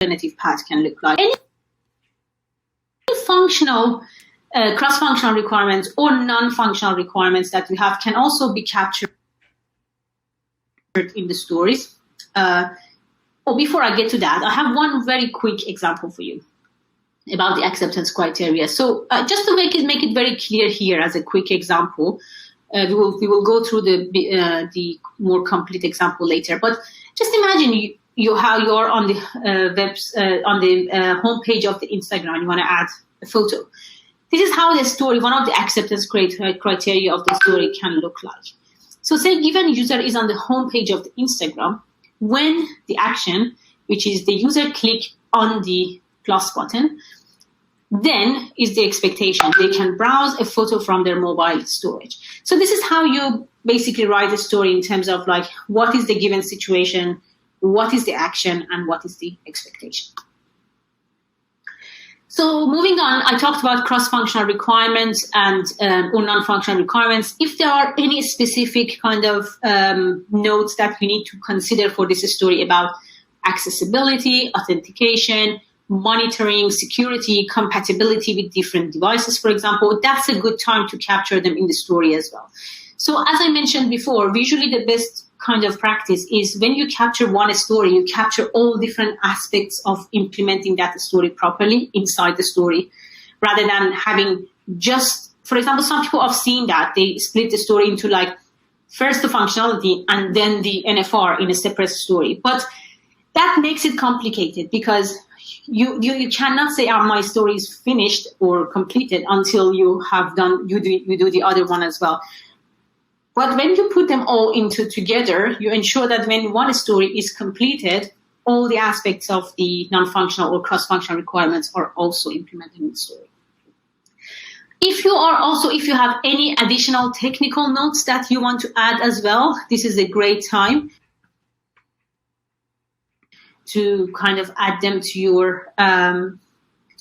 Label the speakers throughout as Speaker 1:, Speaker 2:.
Speaker 1: alternative path can look like. Any functional, cross-functional requirements or non-functional requirements that we have can also be captured in the stories. Before I get to that, I have one very quick example for you about the acceptance criteria. So just to make it very clear here as a quick example, we will go through the more complete example later. But just imagine you're on the homepage of the Instagram. You want to add a photo. This is how the story, one of the acceptance criteria of the story can look like. So say given user is on the homepage of the Instagram, when the action, which is the user click on the plus button, then is the expectation. They can browse a photo from their mobile storage. So this is how you basically write a story in terms of like, what is the given situation, what is the action, and what is the expectation. So moving on, I talked about cross-functional requirements and or non-functional requirements. If there are any specific kind of notes that you need to consider for this story about accessibility, authentication, monitoring, security, compatibility with different devices, for example, that's a good time to capture them in the story as well. So as I mentioned before, visually the best kind of practice is when you capture one story, you capture all different aspects of implementing that story properly inside the story, rather than having just, for example, some people have seen that they split the story into like first the functionality and then the NFR in a separate story. But that makes it complicated because you cannot say, my story is finished or completed until you have done, you do the other one as well. But when you put them all into together, you ensure that when one story is completed, all the aspects of the non-functional or cross-functional requirements are also implemented in the story. If you have any additional technical notes that you want to add as well, this is a great time to kind of add them to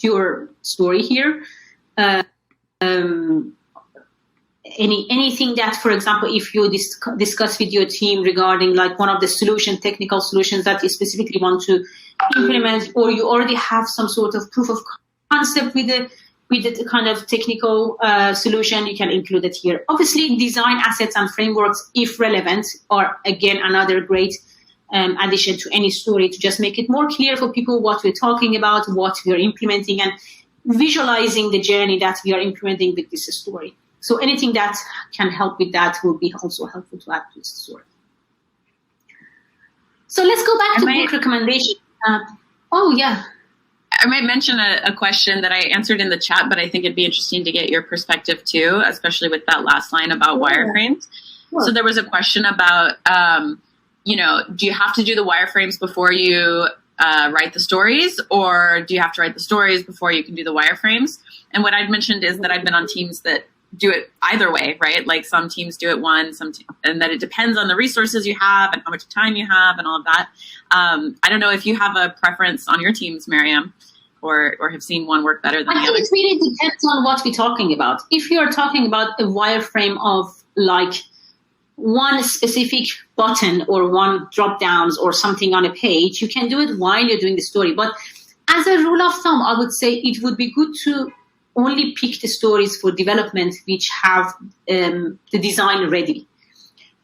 Speaker 1: your story here. Anything that, for example, if you discuss with your team regarding like one of the technical solutions that you specifically want to implement, or you already have some sort of proof of concept with the kind of technical solution, you can include it here. Obviously, design assets and frameworks, if relevant, are again another great addition to any story to just make it more clear for people what we're talking about, what we are implementing, and visualizing the journey that we are implementing with this story. So anything that can help with that will be also helpful to add to this story. So let's go back to book recommendation.
Speaker 2: I might mention a question that I answered in the chat, but I think it'd be interesting to get your perspective too, especially with that last line about wireframes. Sure. So there was a question about, do you have to do the wireframes before you write the stories, or do you have to write the stories before you can do the wireframes? And what I'd mentioned is that I've been on teams that do it either way, right? Like some teams do it and that it depends on the resources you have and how much time you have and all of that. I don't know if you have a preference on your teams, Miriam, or have seen one work better than the other.
Speaker 1: I think it really depends on what we're talking about. If you're talking about a wireframe of like one specific button or one drop downs or something on a page, you can do it while you're doing the story. But as a rule of thumb, I would say it would be good to only pick the stories for development which have the design ready.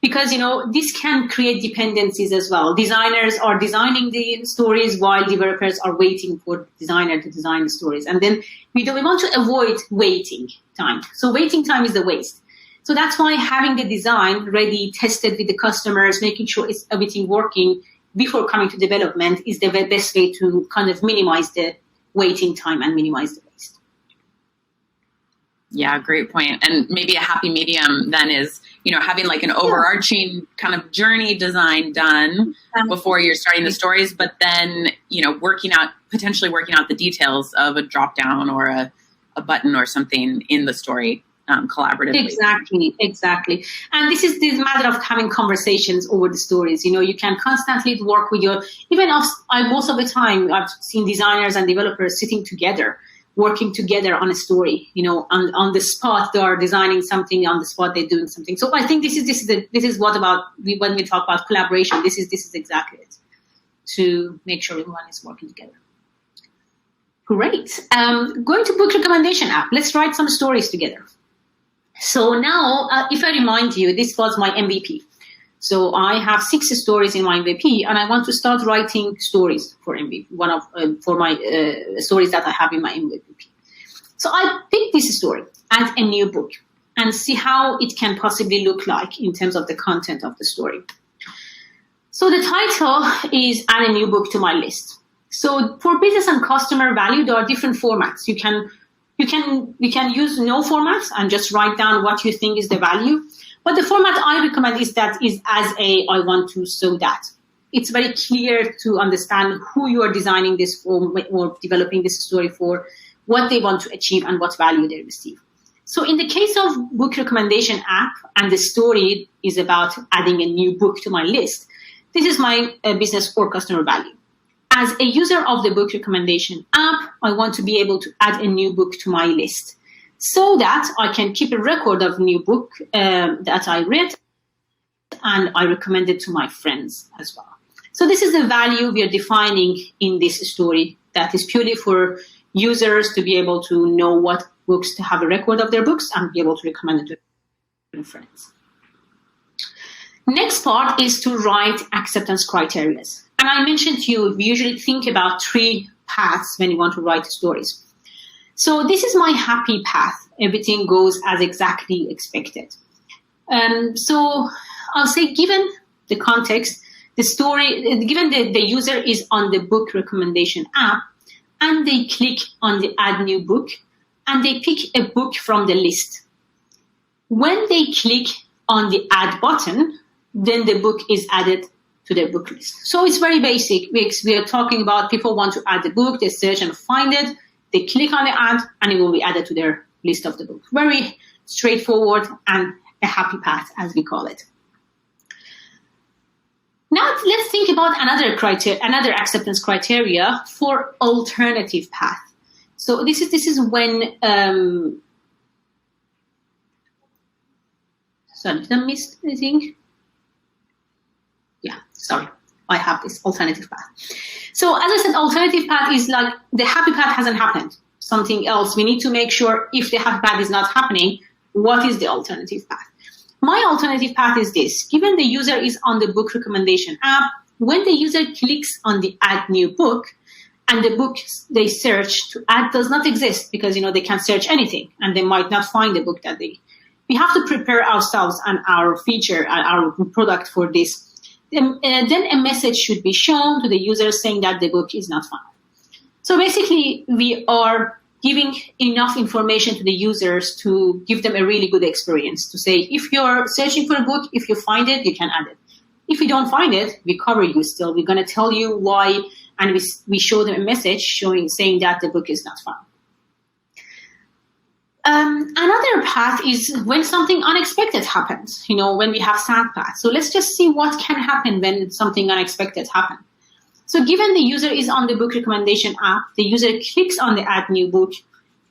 Speaker 1: Because, this can create dependencies as well. Designers are designing the stories while developers are waiting for the designer to design the stories. And then we want to avoid waiting time. So waiting time is a waste. So that's why having the design ready, tested with the customers, making sure it's everything working before coming to development is the best way to kind of minimize the waiting time and minimize the waste.
Speaker 2: Yeah, great point. And maybe a happy medium then is, having like an overarching kind of journey design done before you're starting the stories, but then, potentially working out the details of a drop down or a button or something in the story collaboratively.
Speaker 1: Exactly. And this is this matter of having conversations over the stories. You can constantly work with most of the time I've seen designers and developers sitting together, working together on a story, on the spot, they are designing something, on the spot they're doing something. So I think this is what about when we talk about collaboration, this is exactly it, to make sure everyone is working together. Great. Going to book recommendation app. Let's write some stories together. So now, if I remind you, this was my MVP. So I have 6 stories in my MVP, and I want to start writing stories for MVP. For my stories that I have in my MVP. So I picked this story, add a new book, and see how it can possibly look like in terms of the content of the story. So the title is add a new book to my list. So for business and customer value, there are different formats. You can use no format and just write down what you think is the value. But the format I recommend is as a I want to so that. It's very clear to understand who you are designing this for or developing this story for, what they want to achieve, and what value they receive. So in the case of book recommendation app, and the story is about adding a new book to my list, this is my business or customer value. As a user of the book recommendation app, I want to be able to add a new book to my list so that I can keep a record of new book that I read and I recommend it to my friends as well. So this is the value we are defining in this story that is purely for users to be able to know what books, to have a record of their books and be able to recommend it to their friends. Next part is to write acceptance criteria. And I mentioned to you, we usually think about 3 paths when you want to write stories. So this is my happy path. Everything goes as exactly expected. So I'll say, given the context, the story, given the user is on the book recommendation app and they click on the add new book and they pick a book from the list. When they click on the add button, then the book is added to their book list. So it's very basic. We are talking about people want to add the book, they search and find it, they click on the ad, and it will be added to their list of the book. Very straightforward and a happy path, as we call it. Now let's think about another acceptance criteria for alternative path. So this is when sorry, did I miss anything? Yeah, sorry, I have this alternative path. So as I said, alternative path is like the happy path hasn't happened. Something else. We need to make sure if the happy path is not happening, what is the alternative path? My alternative path is this. Given the user is on the book recommendation app, when the user clicks on the add new book and the book they search to add does not exist because, they can search anything and they might not find the book we have to prepare ourselves and our feature, our product for this. Then a message should be shown to the user saying that the book is not found. So basically, we are giving enough information to the users to give them a really good experience, to say, if you're searching for a book, if you find it, you can add it. If you don't find it, we cover you still. We're going to tell you why, and we show them a message saying that the book is not found. Another path is when something unexpected happens, when we have sad path. So let's just see what can happen when something unexpected happens. So given the user is on the book recommendation app, the user clicks on the add new book,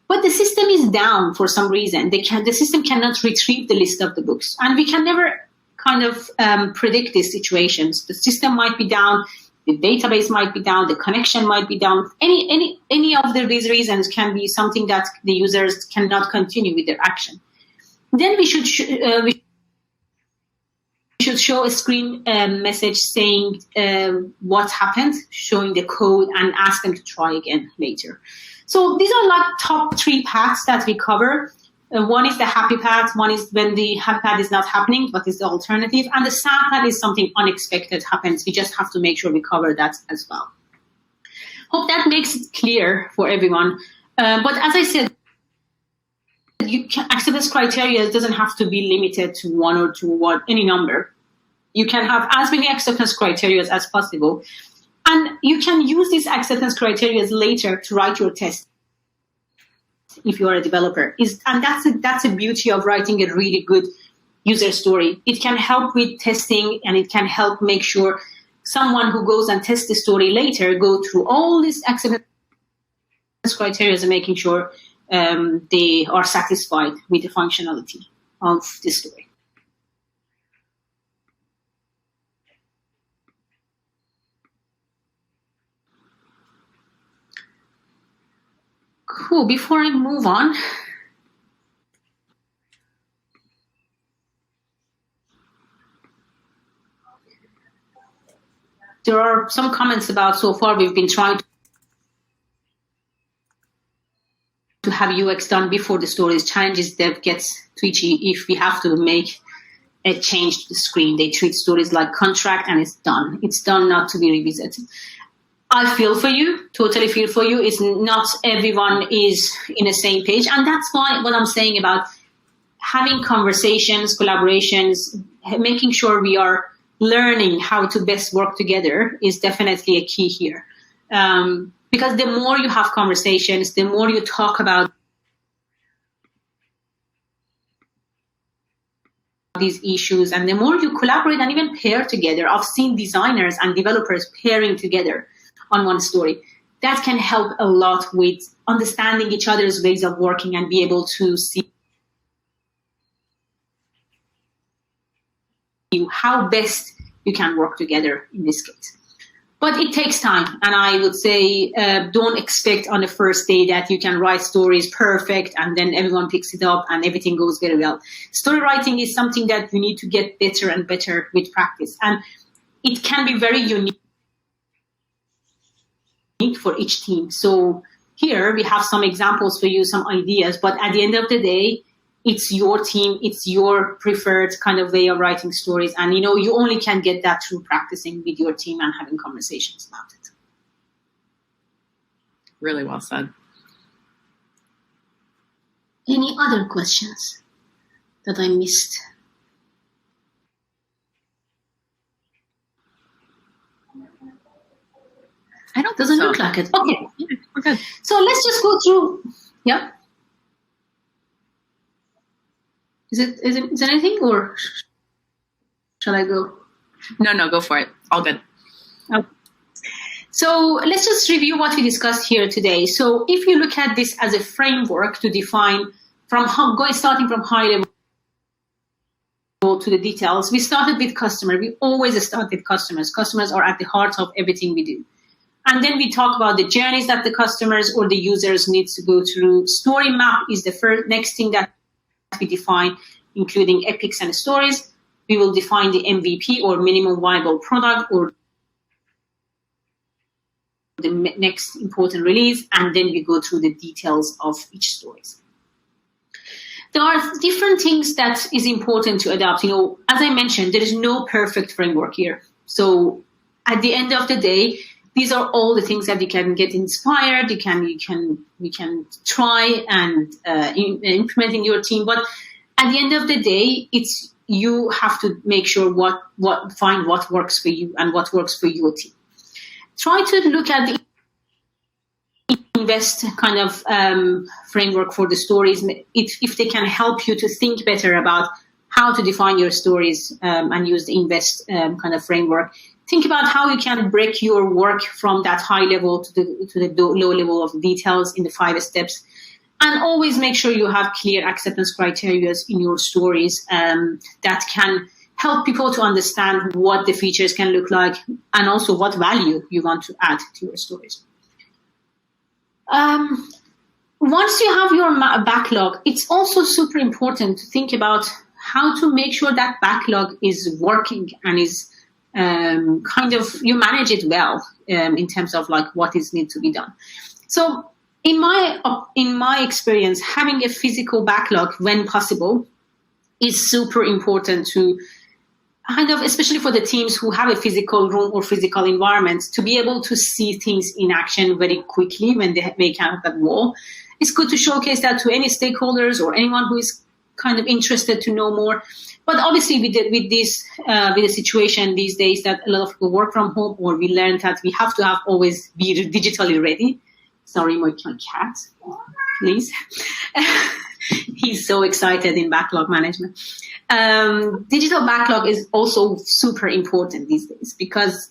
Speaker 1: but the system is down for some reason. The system cannot retrieve the list of the books. And we can never kind of predict these situations. The system might be down, the database might be down, the connection might be down. Any of these reasons can be something that the users cannot continue with their action. Then we should show a screen message saying what happened, showing the code, and ask them to try again later. So these are like top 3 paths that we cover. One is the happy path. One is when the happy path is not happening, what is the alternative? And the sad path is something unexpected happens. We just have to make sure we cover that as well. Hope that makes it clear for everyone. But as I said, acceptance criteria doesn't have to be limited to 1 or 2 or any number. You can have as many acceptance criteria as possible. And you can use these acceptance criteria later to write your test if you are a developer. And that's the beauty of writing a really good user story. It can help with testing, and it can help make sure someone who goes and tests the story later go through all these acceptance criteria and making sure they are satisfied with the functionality of the story. Cool. Before I move on, there are some comments about so far we've been trying to have UX done before the stories. Challenges dev gets twitchy if we have to make a change to the screen. They treat stories like contract and it's done. It's done, not to be revisited. I feel for you, totally feel for you. It's not everyone is in the same page. And that's why what I'm saying about having conversations, collaborations, making sure we are learning how to best work together is definitely a key here. Because the more you have conversations, the more you talk about these issues, and the more you collaborate and even pair together. I've seen designers and developers pairing together on one story. That can help a lot with understanding each other's ways of working and be able to see how best you can work together in this case. But it takes time, and I would say don't expect on the first day that you can write stories perfect and then everyone picks it up and everything goes very well. Story writing is something that you need to get better and better with practice, and it can be very unique for each team. So here we have some examples for you, some ideas, but at the end of the day, it's your team, it's your preferred kind of way of writing stories. And, you only can get that through practicing with your team and having conversations about it.
Speaker 2: Really well said.
Speaker 1: Any other questions that I missed?
Speaker 2: I don't
Speaker 1: Doesn't
Speaker 2: so.
Speaker 1: look like it. Okay.
Speaker 2: Yeah, we're good.
Speaker 1: So let's just go through. Yeah. Is there anything, or shall I go?
Speaker 2: No, go for it. All good.
Speaker 1: Okay. So let's just review what we discussed here today. So if you look at this as a framework to define starting from high level to the details, we started with customer. We always start with customers. Customers are at the heart of everything we do. And then we talk about the journeys that the customers or the users need to go through. Story map is the next thing that we define, including epics and stories. We will define the MVP or minimum viable product or the next important release, and then we go through the details of each stories. There are different things that is important to adopt. As I mentioned, there is no perfect framework here. So at the end of the day, these are all the things that you can get inspired. You can try and implement in your team. But at the end of the day, you have to make sure find what works for you and what works for your team. Try to look at the invest kind of framework for the stories. If they can help you to think better about how to define your stories and use the invest kind of framework. Think about how you can break your work from that high level to the low level of details in the 5 steps. And always make sure you have clear acceptance criteria in your stories that can help people to understand what the features can look like and also what value you want to add to your stories. Once you have your backlog, it's also super important to think about how to make sure that backlog is working and is you manage it well in terms of like what is need to be done. So in my experience, having a physical backlog when possible is super important to especially for the teams who have a physical room or physical environment, to be able to see things in action very quickly when they make out that wall. It's good to showcase that to any stakeholders or anyone who is kind of interested to know more. But obviously with the situation these days that a lot of people work from home, or we learned that we have to always be digitally ready. Sorry, my cat, please. He's so excited in backlog management. Digital backlog is also super important these days because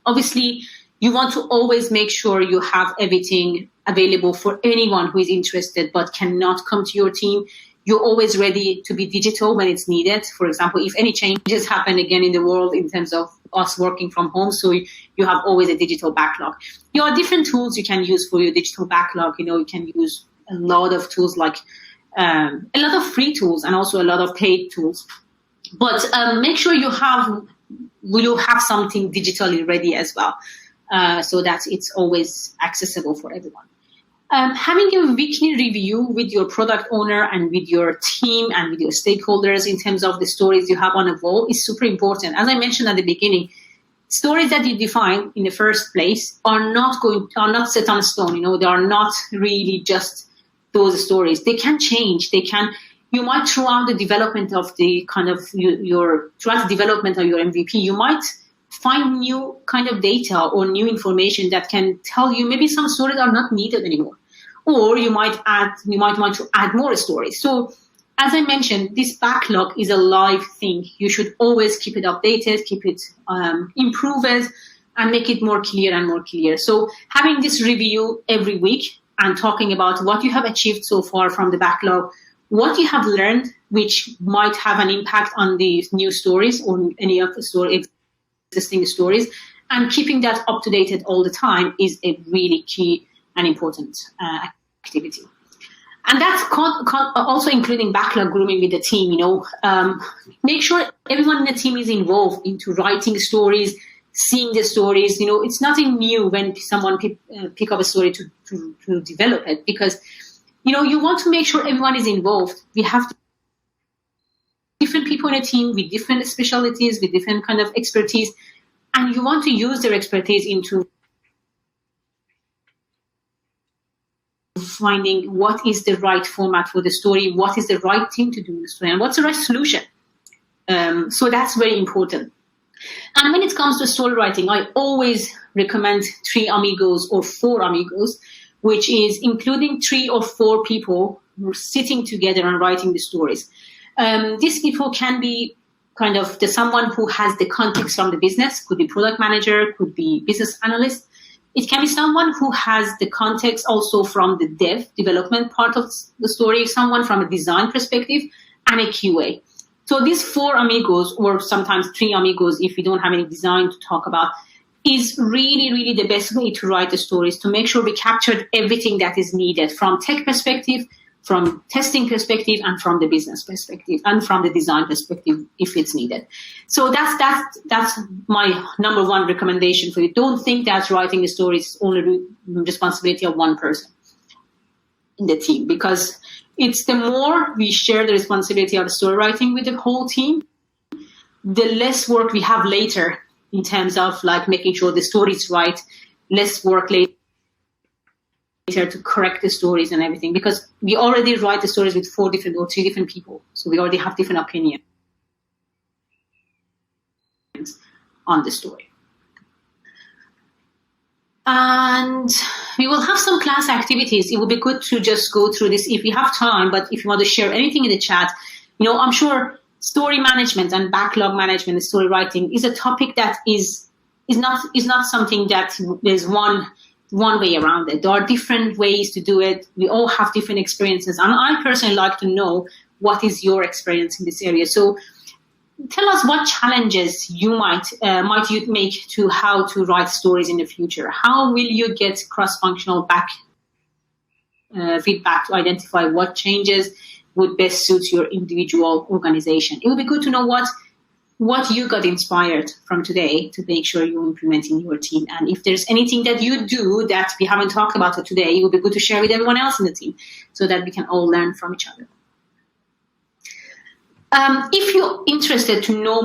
Speaker 1: obviously you want to always make sure you have everything available for anyone who is interested but cannot come to your team. you're always ready to be digital when it's needed. For example, if any changes happen again in the world in terms of us working from home, so you have always a digital backlog. There are different tools you can use for your digital backlog. You can use a lot of tools, like a lot of free tools and also a lot of paid tools. But make sure you have something digitally ready as well, so that it's always accessible for everyone. Having a weekly review with your product owner and with your team and with your stakeholders in terms of the stories you have on a wall is super important. As I mentioned at the beginning, stories that you define in the first place are not set on stone. They are not really just those stories. They can change. You might, throughout the development of the throughout the development of your MVP, you might find new kind of data or new information that can tell you maybe some stories are not needed anymore, or you might want to add more stories. So, as I mentioned, this backlog is a live thing. You should always keep it updated, improve it, and make it more clear and more clear. So, having this review every week and talking about what you have achieved so far from the backlog, what you have learned, which might have an impact on the new stories or any of the existing stories, and keeping that up to date all the time is a really key and important activity. And that's also including backlog grooming with the team. Make sure everyone in the team is involved into writing stories, seeing the stories. It's nothing new when someone pick up a story to develop it, because you want to make sure everyone is involved. We have different people in a team with different specialties, with different kind of expertise, and you want to use their expertise into finding what is the right format for the story, what is the right thing to do in the story, and what's the right solution. So that's very important. And when it comes to story writing, I always recommend 3 amigos or 4 amigos, which is including 3 or 4 people who are sitting together and writing the stories. These people can be kind of someone who has the context from the business, could be product manager, could be business analyst. It can be someone who has the context also from the development part of the story, someone from a design perspective, and a QA. So these 4 amigos, or sometimes 3 amigos if we don't have any design to talk about, is really, really the best way to write the stories, to make sure we captured everything that is needed from tech perspective, from testing perspective, and from the business perspective, and from the design perspective if it's needed. So that's my number one recommendation for you. Don't think that writing a story is only responsibility of one person in the team, because it's the more we share the responsibility of the story writing with the whole team, the less work we have later in terms of making sure the story is right, less work later to correct the stories and everything, because we already write the stories with 4 different or 3 different people. So we already have different opinions on the story. And we will have some class activities. It would be good to just go through this if you have time, but if you want to share anything in the chat, I'm sure story management and backlog management and story writing is a topic that is not something that there's one way around it. There are different ways to do it. We all have different experiences. And I personally like to know what is your experience in this area. So tell us what challenges you might you make to how to write stories in the future. How will you get cross-functional feedback to identify what changes would best suit your individual organization? It would be good to know what you got inspired from today to make sure you're implementing your team. And if there's anything that you do that we haven't talked about today, it would be good to share with everyone else in the team so that we can all learn from each other. If you're interested to know